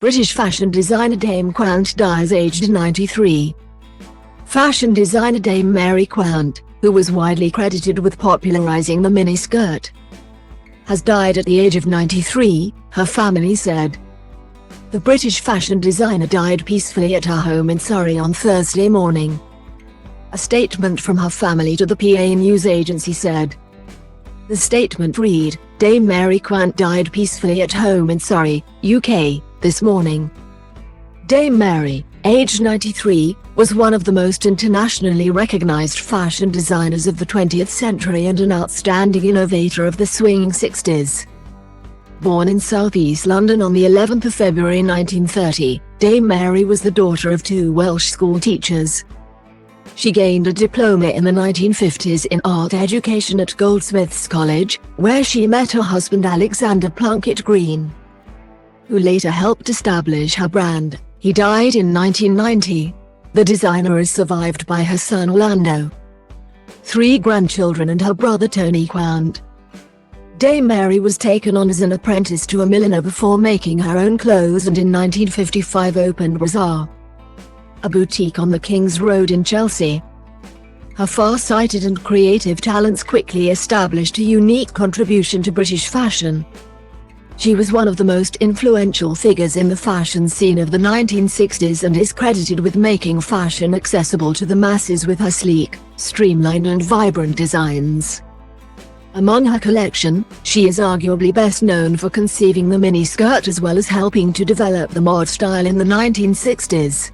British fashion designer Dame Quant dies aged 93. Fashion designer Dame Mary Quant, who was widely credited with popularising the miniskirt, has died at the age of 93, her family said. The British fashion designer died peacefully at her home in Surrey on Thursday morning. A statement from her family to the PA news agency said. The statement read, Dame Mary Quant died peacefully at home in Surrey, UK, this morning. Dame Mary, aged 93, was one of the most internationally recognized fashion designers of the 20th century and an outstanding innovator of the swinging 60s. Born in southeast London on the 11th of February 1930, Dame Mary was the daughter of two Welsh school teachers. She gained a diploma in the 1950s in art education at Goldsmiths College, where she met her husband Alexander Plunkett Green, who later helped establish her brand. He died in 1990. The designer is survived by her son Orlando, 3 grandchildren and her brother Tony Quant. Dame Mary was taken on as an apprentice to a milliner before making her own clothes and in 1955 opened Bazaar, a boutique on the King's Road in Chelsea. Her far-sighted and creative talents quickly established a unique contribution to British fashion. She was one of the most influential figures in the fashion scene of the 1960s and is credited with making fashion accessible to the masses with her sleek, streamlined and vibrant designs. Among her collection, she is arguably best known for conceiving the miniskirt as well as helping to develop the mod style in the 1960s.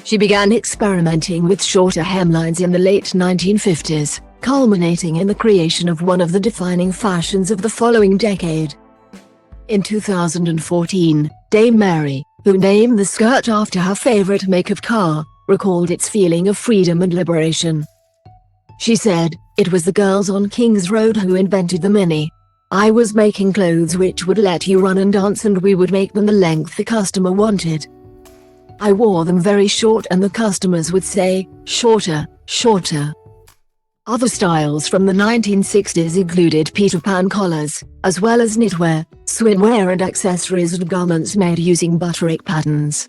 She began experimenting with shorter hemlines in the late 1950s, culminating in the creation of one of the defining fashions of the following decade. In 2014, Dame Mary, who named the skirt after her favorite make of car, recalled its feeling of freedom and liberation. She said, "It was the girls on King's Road who invented the mini. I was making clothes which would let you run and dance and we would make them the length the customer wanted. I wore them very short and the customers would say, shorter, shorter." Other styles from the 1960s included Peter Pan collars, as well as knitwear, swimwear and accessories and garments made using batik patterns.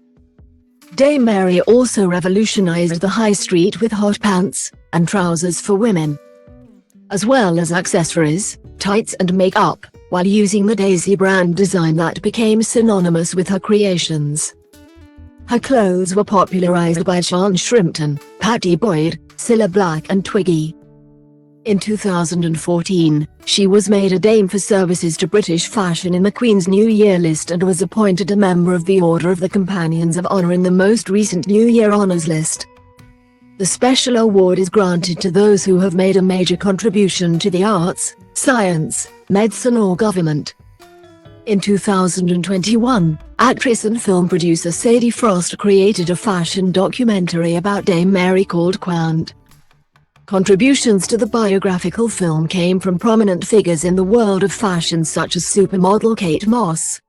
Dame Mary also revolutionized the high street with hot pants and trousers for women, as well as accessories, tights and makeup, while using the Daisy brand design that became synonymous with her creations. Her clothes were popularized by Sian Shrimpton, Patty Boyd, Cilla Black and Twiggy. In 2014, she was made a Dame for services to British fashion in the Queen's New Year list and was appointed a member of the Order of the Companions of Honour in the most recent New Year Honours list. The special award is granted to those who have made a major contribution to the arts, science, medicine or government. In 2021, actress and film producer Sadie Frost created a fashion documentary about Dame Mary called Quant. Contributions to the biographical film came from prominent figures in the world of fashion such as supermodel Kate Moss,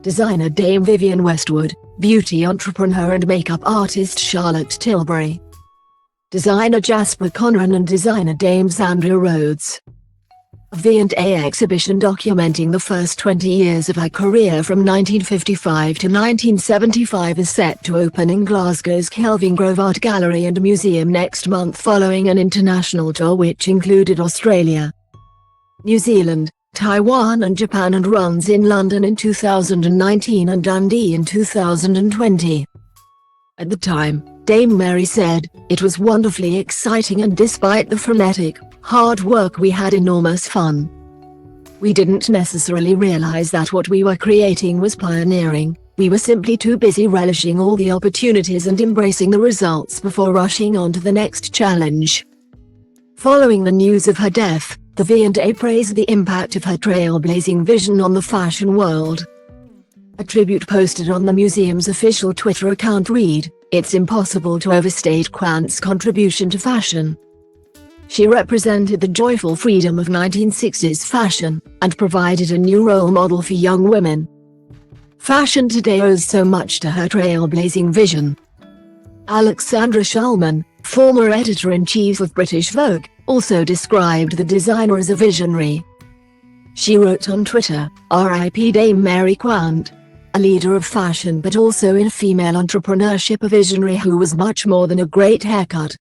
designer Dame Vivienne Westwood, beauty entrepreneur and makeup artist Charlotte Tilbury, designer Jasper Conran and designer Dame Sandra Rhodes. A V&A exhibition documenting the first 20 years of her career from 1955 to 1975 is set to open in Glasgow's Kelvingrove Art Gallery and Museum next month following an international tour which included Australia, New Zealand, Taiwan and Japan and runs in London in 2019 and Dundee in 2020. At the time, Dame Mary said, "It was wonderfully exciting and despite the frenetic, hard work we had enormous fun. We didn't necessarily realize that what we were creating was pioneering, we were simply too busy relishing all the opportunities and embracing the results before rushing on to the next challenge." Following the news of her death, the V&A praised the impact of her trailblazing vision on the fashion world. A tribute posted on the museum's official Twitter account read, "It's impossible to overstate Quant's contribution to fashion. She represented the joyful freedom of 1960s fashion, and provided a new role model for young women. Fashion today owes so much to her trailblazing vision." Alexandra Shulman, former editor-in-chief of British Vogue, also described the designer as a visionary. She wrote on Twitter, "R.I.P. Dame Mary Quant. A leader of fashion but also in female entrepreneurship, a visionary who was much more than a great haircut.